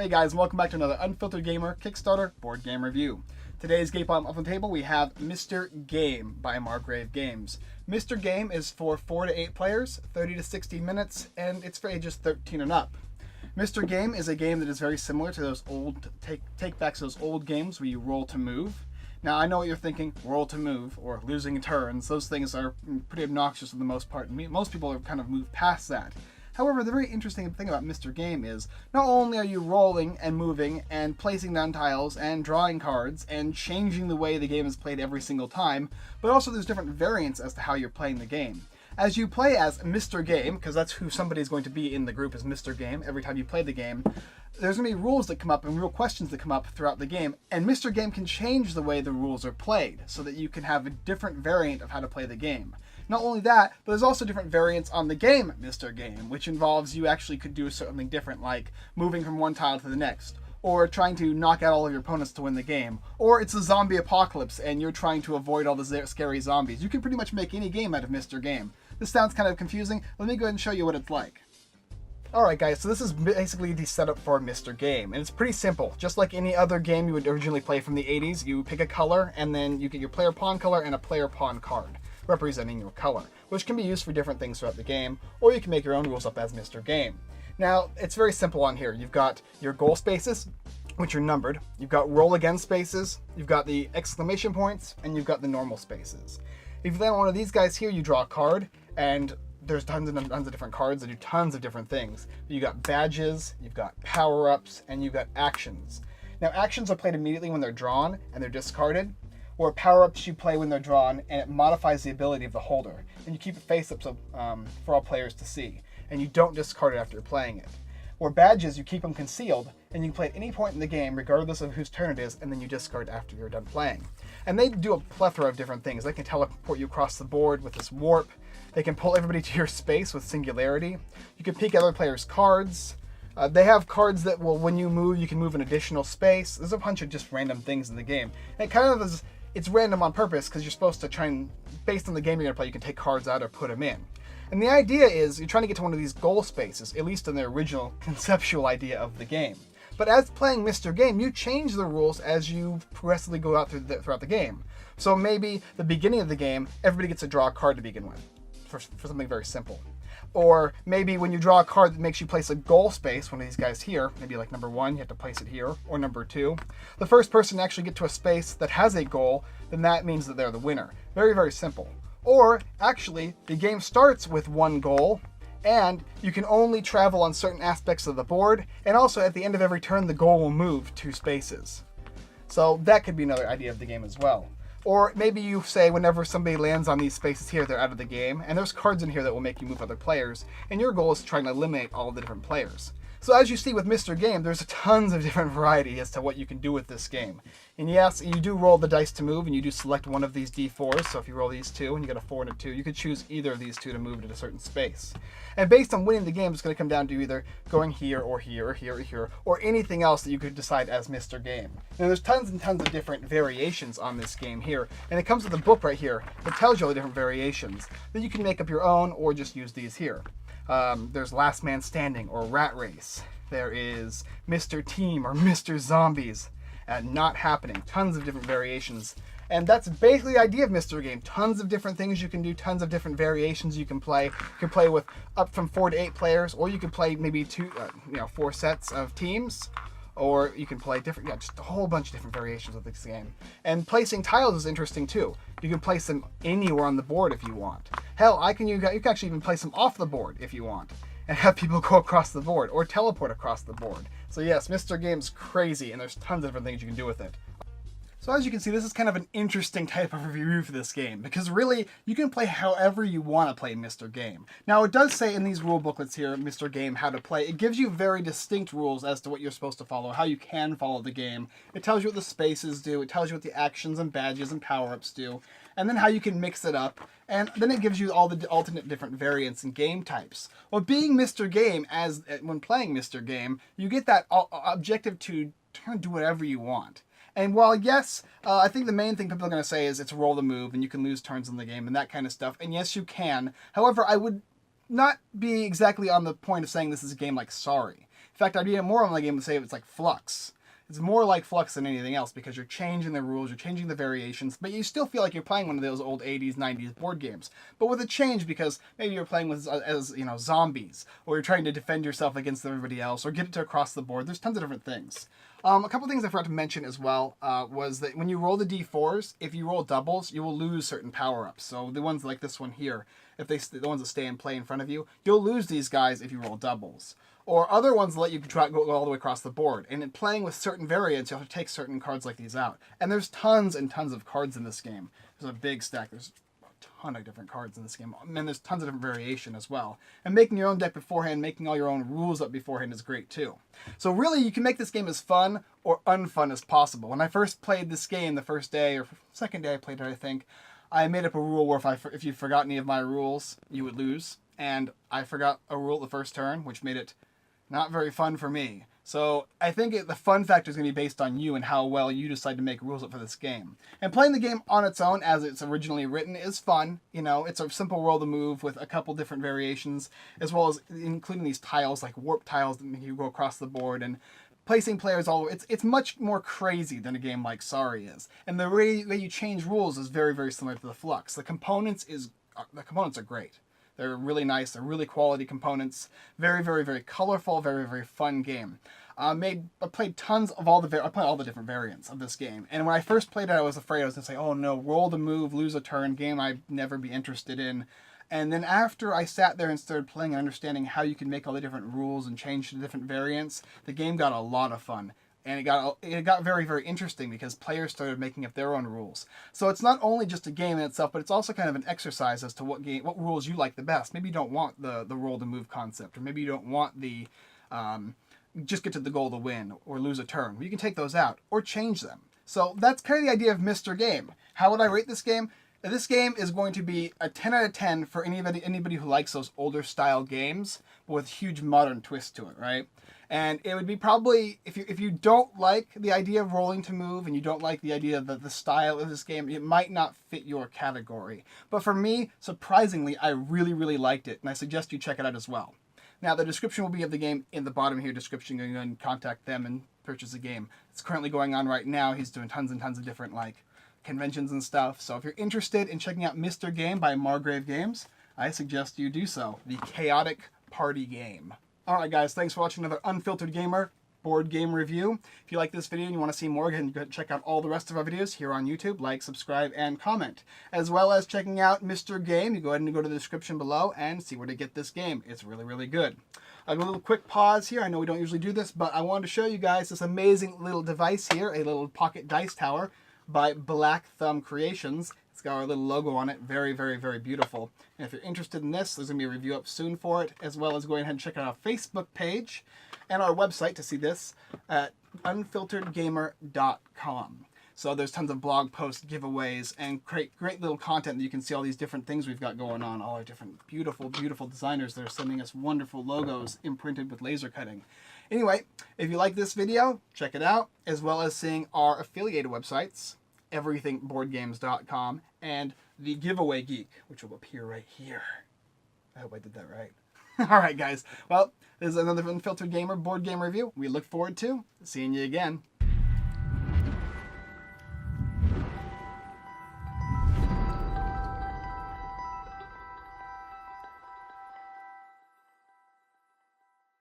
Hey guys, and welcome back to another Unfiltered Gamer Kickstarter board game review. Today's game up on the table we have Mr. Game by Margrave Games. Mr. Game is for 4 to 8 players, 30 to 60 minutes, and it's for ages 13 and up. Mr. Game is a game that is very similar to those old take-backs, those old games where you roll to move. Now I know what you're thinking, roll to move, or losing turns. Those things are pretty obnoxious for the most part. Most people have kind of moved past that. However, the very interesting thing about Mr. Game is, not only are you rolling and moving and placing down tiles and drawing cards and changing the way the game is played every single time, but also there's different variants as to how you're playing the game. As you play as Mr. Game, because that's who somebody is going to be in the group as Mr. Game every time you play the game, there's going to be rules that come up and real questions that come up throughout the game, and Mr. Game can change the way the rules are played so that you can have a different variant of how to play the game. Not only that, but there's also different variants on the game Mr. Game, which involves you actually could do something different, like moving from one tile to the next, or trying to knock out all of your opponents to win the game, or it's a zombie apocalypse and you're trying to avoid all the scary zombies. You can pretty much make any game out of Mr. Game. This sounds kind of confusing. Let me go ahead and show you what it's like. Alright guys, so this is basically the setup for Mr. Game, and it's pretty simple. Just like any other game you would originally play from the 80s, you pick a color, and then you get your player pawn color and a player pawn card, representing your color, which can be used for different things throughout the game, or you can make your own rules up as Mr. Game. Now, it's very simple on here. You've got your goal spaces, which are numbered, you've got roll again spaces, you've got the exclamation points, and you've got the normal spaces. If you land on one of these guys here, you draw a card, and there's tons of different cards that do tons of different things. You got badges, you've got power-ups, and you've got actions. Now, actions are played immediately when they're drawn and they're discarded, or power-ups you play when they're drawn and it modifies the ability of the holder. And you keep it face up so, for all players to see, and you don't discard it after you're playing it. Or badges, you keep them concealed, and you can play at any point in the game, regardless of whose turn it is, and then you discard after you're done playing. And they do a plethora of different things. They can teleport you across the board with this warp. They can pull everybody to your space with singularity. You can peek other players' cards. They have cards that will, when you move, you can move an additional space. There's a bunch of just random things in the game. And it kind of is, it's random on purpose because you're supposed to try and, based on the game you're going to play, you can take cards out or put them in. And the idea is you're trying to get to one of these goal spaces, at least in the original conceptual idea of the game. But as playing Mr. Game, you change the rules as you progressively go out throughout the game. So maybe the beginning of the game, everybody gets to draw a card to begin with, for something very simple. Or maybe when you draw a card that makes you place a goal space, one of these guys here, maybe like number 1, you have to place it here, or number 2. The first person to actually get to a space that has a goal, then that means that they're the winner. Very, very simple. Or, actually, the game starts with one goal, and you can only travel on certain aspects of the board, and also at the end of every turn the goal will move 2 spaces. So that could be another idea of the game as well. Or maybe you say whenever somebody lands on these spaces here, they're out of the game, and there's cards in here that will make you move other players, and your goal is to try and eliminate all of the different players. So as you see with Mr. Game, there's tons of different variety as to what you can do with this game. And yes, you do roll the dice to move, and you do select one of these D4s, so if you roll these 2, and you get a 4 and a 2, you could choose either of these 2 to move to a certain space. And based on winning the game, it's going to come down to either going here, or here, or here, or here, or anything else that you could decide as Mr. Game. Now there's tons and tons of different variations on this game here, and it comes with a book right here that tells you all the different variations that you can make up your own, or just use these here. There's Last Man Standing, or Rat Race. There is Mr. Team, or Mr. Zombies. Not Happening. Tons of different variations. And that's basically the idea of Mr. Game. Tons of different things you can do, tons of different variations you can play. You can play with up from 4 to 8 players, or you can play maybe 4 sets of teams. Or you can play different, just a whole bunch of different variations of this game. And placing tiles is interesting too. You can place them anywhere on the board if you want. Hell, you can actually even place them off the board if you want, and have people go across the board, or teleport across the board. So yes, Mr. Game's crazy, and there's tons of different things you can do with it. So as you can see, this is kind of an interesting type of review for this game, because really, you can play however you want to play Mr. Game. Now, it does say in these rule booklets here, Mr. Game, how to play. It gives you very distinct rules as to what you're supposed to follow, how you can follow the game. It tells you what the spaces do, it tells you what the actions and badges and power-ups do, and then how you can mix it up, and then it gives you all the alternate different variants and game types. Well, being Mr. Game, when playing Mr. Game, you get that objective to kind of do whatever you want. And while, yes, I think the main thing people are going to say is it's roll the move and you can lose turns in the game and that kind of stuff. And yes, you can. However, I would not be exactly on the point of saying this is a game like Sorry. In fact, I'd be more on the game to say it's like Flux. It's more like Flux than anything else because you're changing the rules, you're changing the variations, but you still feel like you're playing one of those old 80s, 90s board games. But with a change because maybe you're playing with as zombies, or you're trying to defend yourself against everybody else, or get it to across the board. There's tons of different things. A couple things I forgot to mention as well was that when you roll the d4s, if you roll doubles, you will lose certain power-ups. So the ones like this one here, the ones that stay in play in front of you, you'll lose these guys if you roll doubles. Or other ones let you try go all the way across the board. And in playing with certain variants, you'll have to take certain cards like these out. And there's tons and tons of cards in this game. There's a big stack. There's a ton of different cards in this game. And there's tons of different variation as well. And making your own deck beforehand, making all your own rules up beforehand is great too. So really, you can make this game as fun or unfun as possible. When I first played this game, the first day or second day I played it, I think, I made up a rule where if you forgot any of my rules, you would lose. And I forgot a rule the first turn, which made it not very fun for me. So I think the fun factor is going to be based on you and how well you decide to make rules up for this game. And playing the game on its own as it's originally written is fun. It's a simple roll to move with a couple different variations, as well as including these tiles like warp tiles that make you go across the board and placing players all over. It's much more crazy than a game like Sorry is. And the way you change rules is very, very similar to the Flux. The components are great. They're really nice. They're really quality components. Very, very, very colorful. Very, very fun game. I played tons of all the different variants of this game. And when I first played it, I was afraid I was going to say, oh no, roll the move, lose a turn, game I'd never be interested in. And then after I sat there and started playing and understanding how you can make all the different rules and change the different variants, the game got a lot of fun. And it got very, very interesting because players started making up their own rules. So it's not only just a game in itself, but it's also kind of an exercise as to what rules you like the best. Maybe you don't want the roll to move concept, or maybe you don't want the just get to the goal to win or lose a turn. You can take those out or change them. So that's kind of the idea of Mr. Game. How would I rate this game? This game is going to be a 10 out of 10 for anybody who likes those older style games, but with huge modern twist to it, right? And it would be probably, if you don't like the idea of rolling to move and you don't like the idea that the style of this game, it might not fit your category. But for me, surprisingly, I really, really liked it, and I suggest you check it out as well. Now, the description will be of the game in the bottom here, description. You can contact them and purchase the game. It's currently going on right now. He's doing tons and tons of different conventions and stuff. So if you're interested in checking out Mr. Game by Margrave Games, I suggest you do so. The chaotic party game. Alright guys, thanks for watching another Unfiltered Gamer board game review. If you like this video and you want to see more, go ahead and check out all the rest of our videos here on YouTube. Like, subscribe, and comment. As well as checking out Mr. Game, you go ahead and go to the description below and see where to get this game. It's really, really good. A little quick pause here. I know we don't usually do this, but I wanted to show you guys this amazing little device here, a little pocket dice tower by Black Thumb Creations. It's got our little logo on it. Very, very, very beautiful. And if you're interested in this, there's going to be a review up soon for it, as well as going ahead and check out our Facebook page and our website to see this at unfilteredgamer.com. So there's tons of blog posts, giveaways, and great little content that you can see all these different things we've got going on. All our different beautiful, beautiful designers that are sending us wonderful logos imprinted with laser cutting. Anyway, if you like this video, check it out, as well as seeing our affiliated websites, everythingboardgames.com, and the Giveaway Geek, which will appear right here. I hope I did that right. Alright guys, well, this is another Unfiltered Gamer board game review. We look forward to seeing you again.